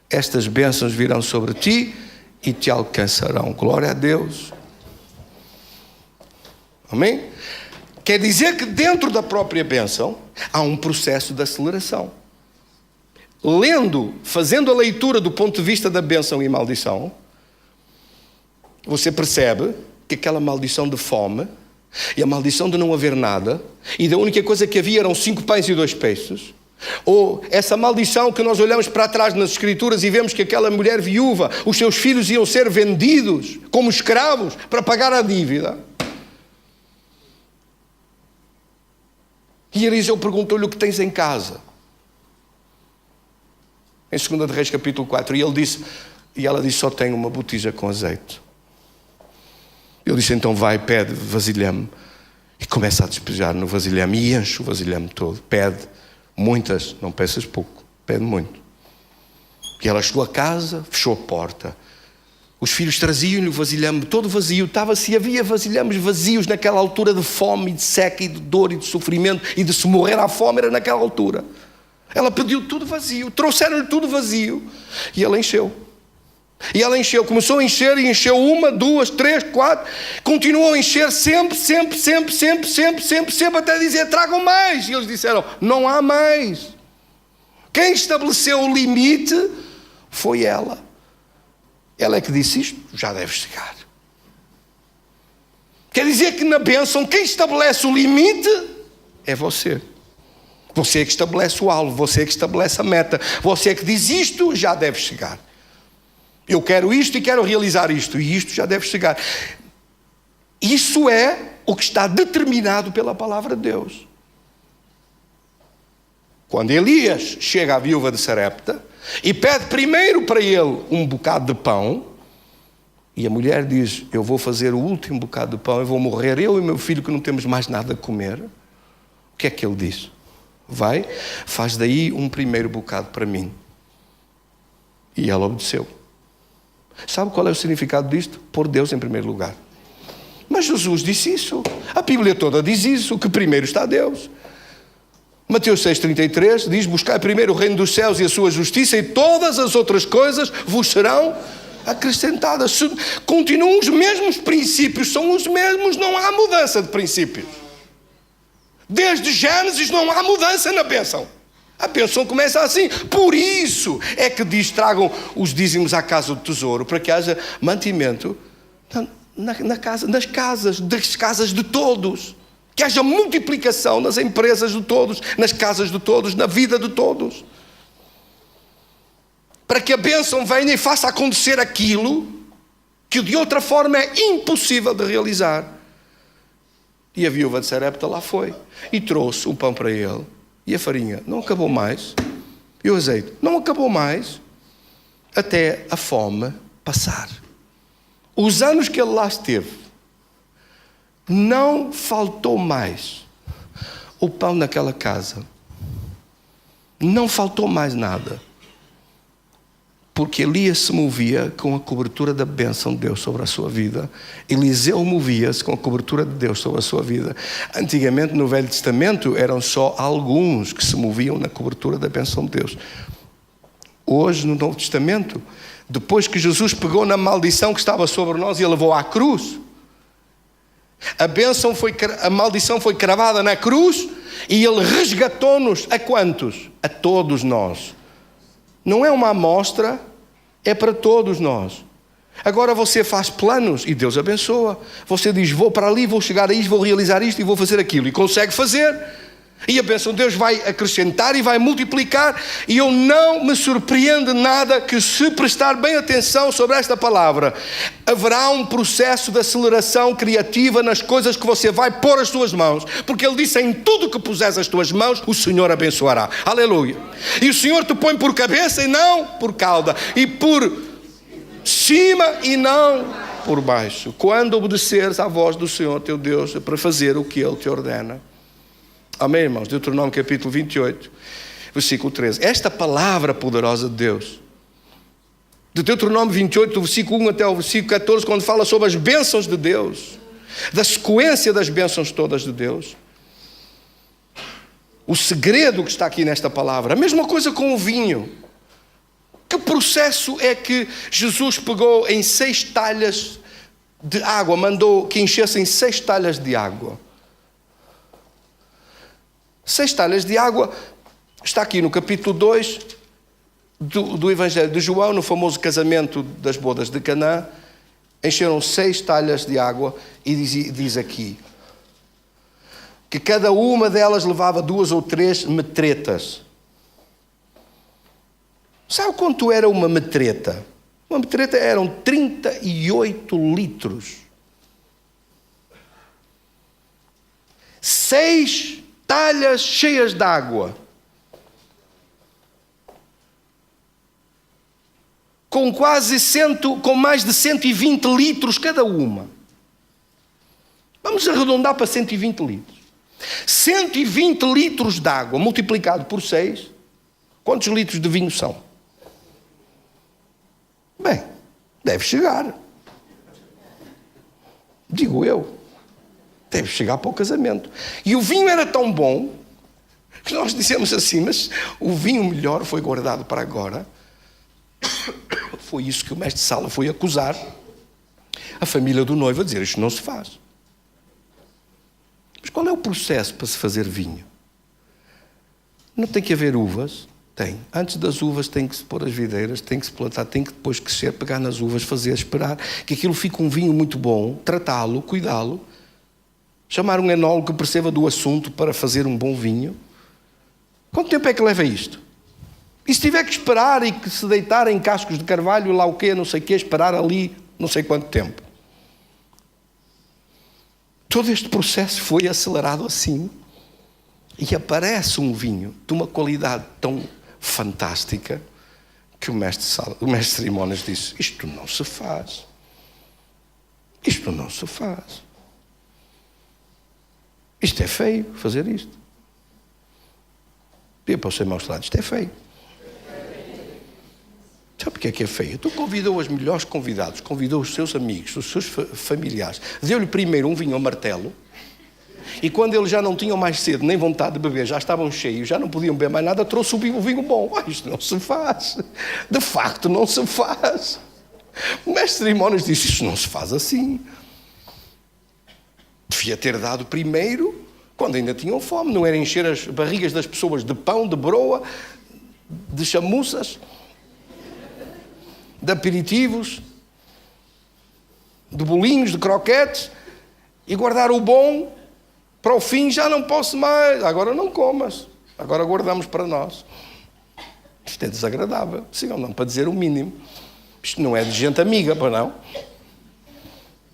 A: Estas bênçãos virão sobre ti e te alcançarão. Glória a Deus. Amém? Quer dizer que dentro da própria bênção há um processo de aceleração. Fazendo a leitura do ponto de vista da bênção e maldição, você percebe que aquela maldição de fome e a maldição de não haver nada, e da única coisa que havia eram 5 pães e 2 peixes, ou essa maldição que nós olhamos para trás nas Escrituras e vemos que aquela mulher viúva, os seus filhos iam ser vendidos como escravos para pagar a dívida. E Eliseu perguntou-lhe o que tens em casa. Em 2 de Reis capítulo 4. E ela disse, só tenho uma botija com azeite. Ele disse, então vai, pede vasilhame. E começa a despejar no vasilhame e enche o vasilhame todo. Pede muitas, não peças pouco, pede muito. E ela chegou a casa, fechou a porta. Os filhos traziam-lhe o vasilhame todo vazio. Se havia vasilhames vazios naquela altura de fome, de seca e de dor e de sofrimento e de se morrer à fome, era naquela altura. Ela pediu tudo vazio, trouxeram-lhe tudo vazio. E ela encheu. E ela encheu, começou a encher e encheu 1, 2, 3, 4, continuou a encher sempre, até dizer, tragam mais. E eles disseram, não há mais. Quem estabeleceu o limite foi ela. Ela é que disse, isto já deve chegar. Quer dizer que na bênção, quem estabelece o limite é você. Você é que estabelece o alvo, você é que estabelece a meta, você é que diz, isto já deve chegar. Eu quero isto e quero realizar isto, e isto já deve chegar. Isso é o que está determinado pela palavra de Deus. Quando Elias chega à viúva de Sarepta e pede primeiro para ele um bocado de pão, e a mulher diz, eu vou fazer o último bocado de pão, eu vou morrer, eu e meu filho que não temos mais nada a comer. O que é que ele diz? Vai, faz daí um primeiro bocado para mim. E ela obedeceu. Sabe qual é o significado disto? Pôr Deus em primeiro lugar. Mas Jesus disse isso. A Bíblia toda diz isso, que primeiro está Deus. Mateus 6,33 diz, buscai primeiro o reino dos céus e a sua justiça e todas as outras coisas vos serão acrescentadas. Continuam os mesmos princípios, são os mesmos, não há mudança de princípios. Desde Gênesis não há mudança na bênção. A bênção começa assim. Por isso é que diz: tragam os dízimos à casa do tesouro, para que haja mantimento nas casas de todos. Que haja multiplicação nas empresas de todos, nas casas de todos, na vida de todos. Para que a bênção venha e faça acontecer aquilo que de outra forma é impossível de realizar. E a viúva de Sarepta lá foi e trouxe o pão para ele. E a farinha não acabou mais. E o azeite não acabou mais. Até a fome passar. Os anos que ele lá esteve, não faltou mais o pão naquela casa. Não faltou mais nada. Porque Elias se movia com a cobertura da bênção de Deus sobre a sua vida. Eliseu movia-se com a cobertura de Deus sobre a sua vida. Antigamente, no Velho Testamento, eram só alguns que se moviam na cobertura da bênção de Deus. Hoje, no Novo Testamento, depois que Jesus pegou na maldição que estava sobre nós e a levou à cruz, a maldição foi cravada na cruz e ele resgatou-nos a quantos? A todos nós. Não é uma amostra, é para todos nós. Agora você faz planos e Deus abençoa. Você diz: vou para ali, vou chegar a isto, vou realizar isto e vou fazer aquilo. E consegue fazer. E a bênção de Deus vai acrescentar e vai multiplicar. E eu não me surpreende nada que, se prestar bem atenção sobre esta palavra, haverá um processo de aceleração criativa nas coisas que você vai pôr as suas mãos. Porque Ele disse: em tudo que puseres as tuas mãos, o Senhor abençoará. Aleluia. E o Senhor te põe por cabeça e não por cauda. E por cima e não por baixo. Quando obedeceres à voz do Senhor teu Deus para fazer o que Ele te ordena. Amém, irmãos? Deuteronômio capítulo 28, versículo 13. Esta palavra poderosa de Deus, de Deuteronômio 28, do versículo 1 até o versículo 14, quando fala sobre as bênçãos de Deus, da sequência das bênçãos todas de Deus. O segredo que está aqui nesta palavra. A mesma coisa com o vinho. Que processo é que Jesus pegou em 6 talhas de água, mandou que enchessem 6 talhas de água? 6 talhas de água, está aqui no capítulo 2 do Evangelho de João, no famoso casamento das bodas de Canaã. Encheram 6 talhas de água e diz aqui que cada uma delas levava 2 ou 3 metretas. Sabe quanto era uma metreta? Uma metreta eram 38 litros. 6 talhas cheias de água, com mais de 120 litros cada uma. Vamos arredondar para 120 litros. 120 litros de água multiplicado por 6, quantos litros de vinho são? Bem, deve chegar. Digo eu. Deve chegar para o casamento. E o vinho era tão bom que nós dissemos assim: mas o vinho melhor foi guardado para agora. Foi isso que o mestre Sala foi acusar a família do noivo, a dizer: isto não se faz. Mas qual é o processo para se fazer vinho? Não tem que haver uvas? Tem. Antes das uvas tem que se pôr as videiras, tem que se plantar, tem que depois crescer, pegar nas uvas, fazer, esperar que aquilo fique um vinho muito bom, tratá-lo, cuidá-lo. Chamar um enólogo que perceba do assunto para fazer um bom vinho. Quanto tempo é que leva isto? E se tiver que esperar e que se deitar em cascos de carvalho, lá o quê, não sei o quê, esperar ali não sei quanto tempo. Todo este processo foi acelerado assim. E aparece um vinho de uma qualidade tão fantástica que o mestre Cerimónias disse: isto não se faz. Isto não se faz. Isto é feio, fazer isto. Diga para o seu irmão: isto é feio. Sabe porque é feio? Então convidou os melhores convidados, convidou os seus amigos, os seus familiares, deu-lhe primeiro um vinho ao martelo, e quando eles já não tinham mais sede nem vontade de beber, já estavam cheios, já não podiam beber mais nada, trouxe o vinho bom. Isto não se faz. De facto não se faz. O mestre de cerimónias disse: isto não se faz assim. Devia ter dado primeiro, quando ainda tinham fome. Não era encher as barrigas das pessoas de pão, de broa, de chamuças, de aperitivos, de bolinhos, de croquetes, e guardar o bom para o fim. Já não posso mais, agora não comas, agora guardamos para nós. Isto é desagradável, sim ou não, para dizer o mínimo. Isto não é de gente amiga, para não.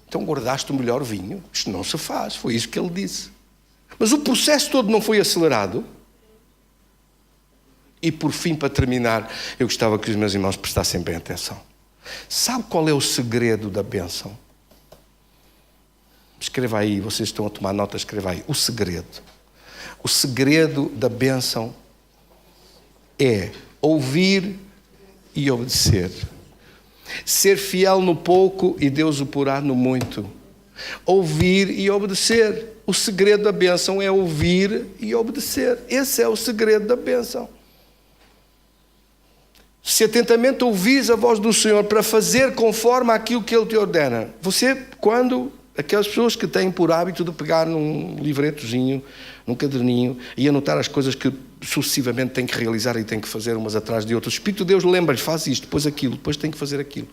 A: Então guardaste o melhor vinho. Isto não se faz, foi isso que ele disse. Mas o processo todo não foi acelerado. E por fim, para terminar, eu gostava que os meus irmãos prestassem bem atenção. Sabe qual é o segredo da bênção? Escreva aí, vocês estão a tomar nota, escreva aí. O segredo. O segredo da bênção é ouvir e obedecer. Ser fiel no pouco e Deus o porá no muito. Ouvir e obedecer. O segredo da bênção é ouvir e obedecer. Esse é o segredo da bênção. Se atentamente ouvis a voz do Senhor para fazer conforme aquilo que Ele te ordena. Você, quando aquelas pessoas que têm por hábito de pegar num livretozinho, num caderninho e anotar as coisas que sucessivamente têm que realizar e têm que fazer umas atrás de outras. O Espírito de Deus lembra-lhes, faz isto, depois aquilo, depois tem que fazer aquilo.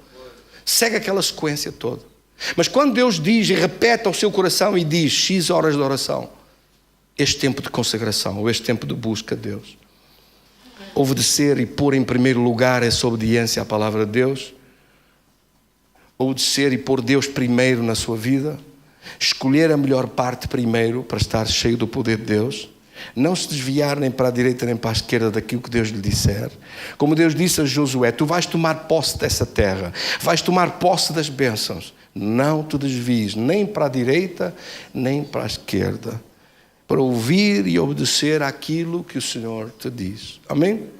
A: Segue aquela sequência toda. Mas quando Deus diz e repete ao seu coração e diz X horas de oração, este tempo de consagração, ou este tempo de busca de Deus, obedecer e pôr em primeiro lugar essa obediência à palavra de Deus, obedecer e pôr Deus primeiro na sua vida, escolher a melhor parte primeiro para estar cheio do poder de Deus, não se desviar nem para a direita nem para a esquerda daquilo que Deus lhe disser. Como Deus disse a Josué, tu vais tomar posse dessa terra, vais tomar posse das bênçãos, não te desvies nem para a direita nem para a esquerda, para ouvir e obedecer àquilo que o Senhor te diz. Amém?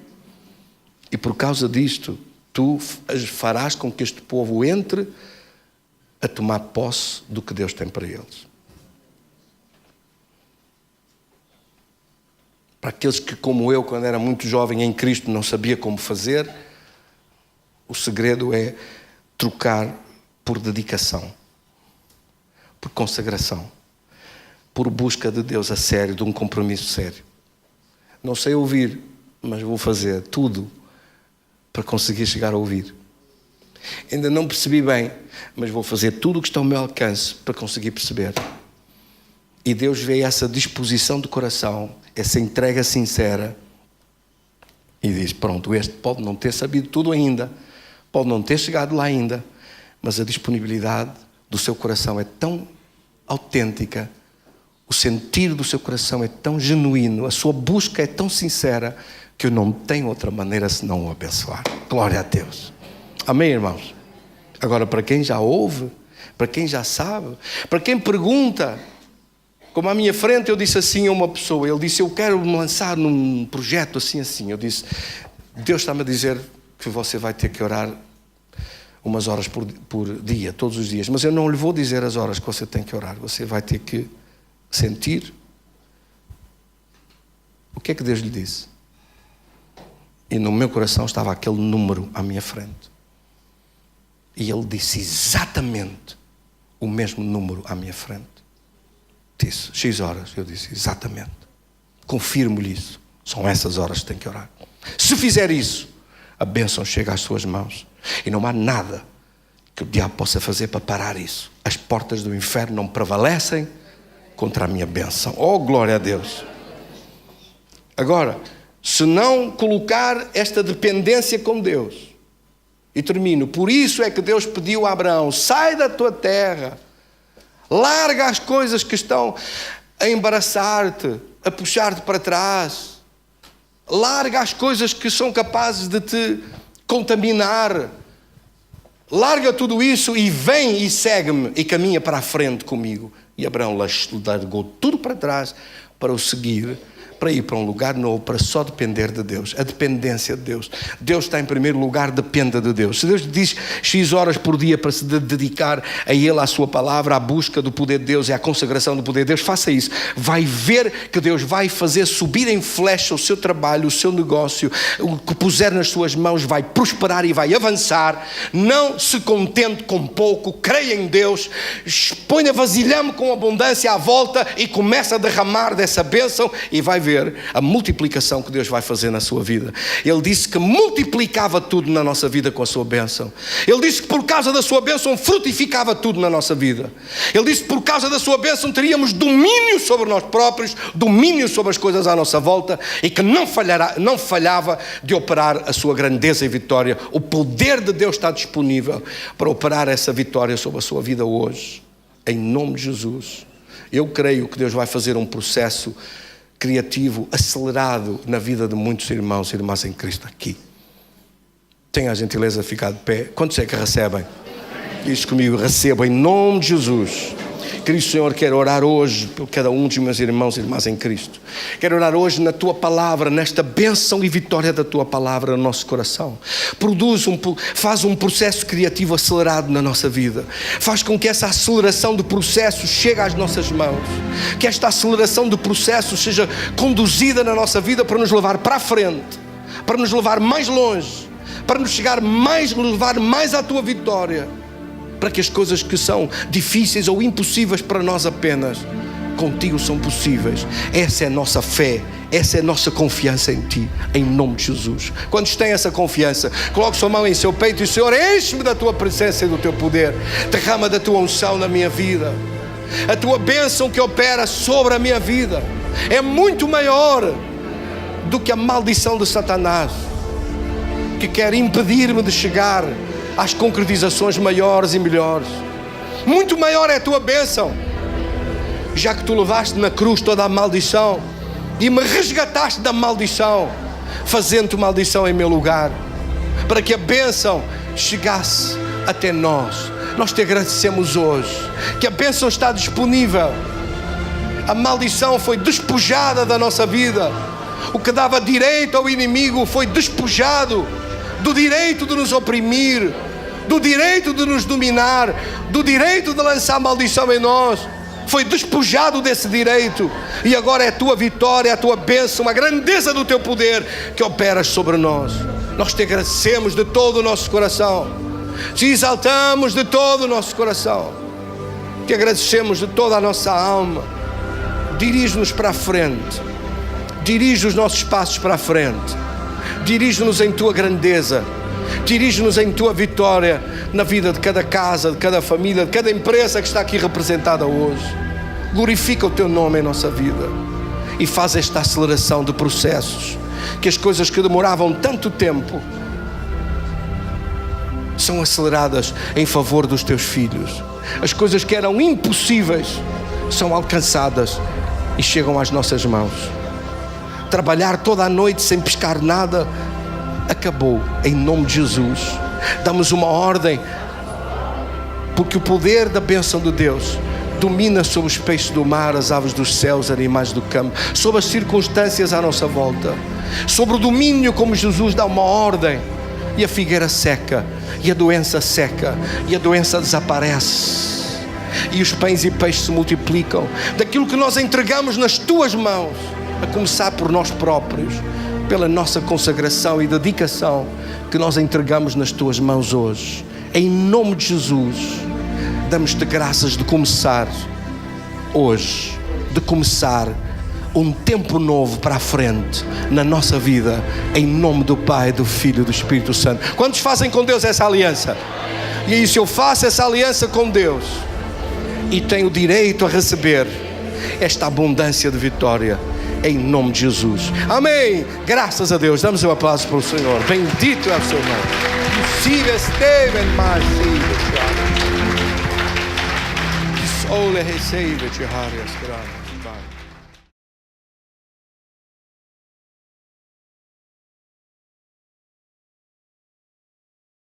A: E por causa disto, tu farás com que este povo entre a tomar posse do que Deus tem para eles. Para aqueles que, como eu, quando era muito jovem em Cristo, não sabia como fazer, o segredo é trocar por dedicação, por consagração, por busca de Deus a sério, de um compromisso sério. Não sei ouvir, mas vou fazer tudo para conseguir chegar a ouvir. Ainda não percebi bem, mas vou fazer tudo o que está ao meu alcance para conseguir perceber. E Deus vê essa disposição de coração, essa entrega sincera, e diz, pronto, este pode não ter sabido tudo ainda, pode não ter chegado lá ainda, mas a disponibilidade do seu coração é tão autêntica, o sentir do seu coração é tão genuíno, a sua busca é tão sincera, que eu não tenho outra maneira senão o abençoar. Glória a Deus. Amém, irmãos? Agora, para quem já ouve, para quem já sabe, para quem pergunta, como à minha frente eu disse assim a uma pessoa, ele disse, eu quero me lançar num projeto assim. Eu disse, Deus está-me a dizer que você vai ter que orar umas horas por dia, todos os dias, mas eu não lhe vou dizer as horas que você tem que orar, você vai ter que sentir. O que é que Deus lhe disse? E no meu coração estava aquele número à minha frente. E ele disse exatamente o mesmo número à minha frente. Disse, X horas. Eu disse, exatamente. Confirmo-lhe isso. São essas horas que tem que orar. Se fizer isso, a bênção chega às suas mãos. E não há nada que o diabo possa fazer para parar isso. As portas do inferno não prevalecem contra a minha bênção. Oh, glória a Deus. Agora, se não colocar esta dependência com Deus, e termino, por isso é que Deus pediu a Abraão, sai da tua terra, larga as coisas que estão a embaraçar-te, a puxar-te para trás, larga as coisas que são capazes de te contaminar, larga tudo isso e vem e segue-me e caminha para a frente comigo. E Abraão largou tudo para trás para o seguir, para ir para um lugar novo, para só depender de Deus. A dependência de Deus. Deus está em primeiro lugar, dependa de Deus. Se Deus lhe diz X horas por dia para se dedicar a Ele, à sua palavra, à busca do poder de Deus e à consagração do poder de Deus, faça isso. Vai ver que Deus vai fazer subir em flecha o seu trabalho, o seu negócio, o que puser nas suas mãos vai prosperar e vai avançar. Não se contente com pouco, creia em Deus, ponha vasilhame com abundância à volta e começa a derramar dessa bênção e vai ver a multiplicação que Deus vai fazer na sua vida. Ele disse que multiplicava tudo na nossa vida com a sua bênção. Ele disse que por causa da sua bênção frutificava tudo na nossa vida. Ele disse que por causa da sua bênção teríamos domínio sobre nós próprios, domínio sobre as coisas à nossa volta e que não falhava de operar a sua grandeza e vitória. O poder de Deus está disponível para operar essa vitória sobre a sua vida hoje. Em nome de Jesus. Eu creio que Deus vai fazer um processo criativo, acelerado na vida de muitos irmãos e irmãs em Cristo aqui. Tenha a gentileza de ficar de pé. Quantos é que recebem? Diz comigo, recebo em nome de Jesus. Querido Senhor, quero orar hoje por cada um dos meus irmãos e irmãs em Cristo. Quero orar hoje na Tua Palavra, nesta bênção e vitória da Tua Palavra no nosso coração. Faz um processo criativo acelerado na nossa vida. Faz com que essa aceleração de processo chegue às nossas mãos. Que esta aceleração de processo seja conduzida na nossa vida para nos levar para a frente, para nos levar mais longe, para nos levar mais à Tua vitória. Para que as coisas que são difíceis ou impossíveis para nós apenas, contigo são possíveis. Essa é a nossa fé, essa é a nossa confiança em Ti, em nome de Jesus. Quantos têm essa confiança? Coloque sua mão em seu peito e Senhor, enche-me da Tua presença e do Teu poder. Derrama da Tua unção na minha vida. A Tua bênção que opera sobre a minha vida é muito maior do que a maldição de Satanás, que quer impedir-me de chegar às concretizações maiores e melhores. Muito maior é a Tua bênção, já que Tu levaste na cruz toda a maldição e me resgataste da maldição, fazendo-te maldição em meu lugar, para que a bênção chegasse até nós. Nós Te agradecemos hoje que a bênção está disponível. A maldição foi despojada da nossa vida. O que dava direito ao inimigo foi despojado do direito de nos oprimir, do direito de nos dominar, do direito de lançar maldição em nós. Foi despojado desse direito e agora é a Tua vitória, a Tua bênção, a grandeza do Teu poder que operas sobre nós. Nós Te agradecemos de todo o nosso coração, Te exaltamos de todo o nosso coração, Te agradecemos de toda a nossa alma. Dirige-nos para a frente, dirige os nossos passos para a frente, dirige-nos em Tua grandeza, dirige-nos em Tua vitória na vida de cada casa, de cada família, de cada empresa que está aqui representada hoje. Glorifica o Teu nome em nossa vida e faz esta aceleração de processos, que as coisas que demoravam tanto tempo são aceleradas em favor dos Teus filhos. As coisas que eram impossíveis são alcançadas e chegam às nossas mãos. Trabalhar toda a noite sem pescar nada acabou em nome de Jesus. Damos uma ordem, porque o poder da bênção de Deus domina sobre os peixes do mar, as aves dos céus, animais do campo, sobre as circunstâncias à nossa volta, sobre o domínio, como Jesus dá uma ordem, e a figueira seca, e a doença seca, e a doença desaparece, e os pães e peixes se multiplicam daquilo que nós entregamos nas Tuas mãos, a começar por nós próprios, pela nossa consagração e dedicação que nós entregamos nas Tuas mãos hoje. Em nome de Jesus, damos-Te graças de começar hoje, de começar um tempo novo para a frente na nossa vida, em nome do Pai, do Filho e do Espírito Santo. Quantos fazem com Deus essa aliança? E é isso, eu faço essa aliança com Deus e tenho o direito a receber esta abundância de vitória, em nome de Jesus. Amém. Graças a Deus. Damos um aplauso para o Senhor. Bendito é o Seu nome. Siga Steven Marci. Sole recebe-te, Harias.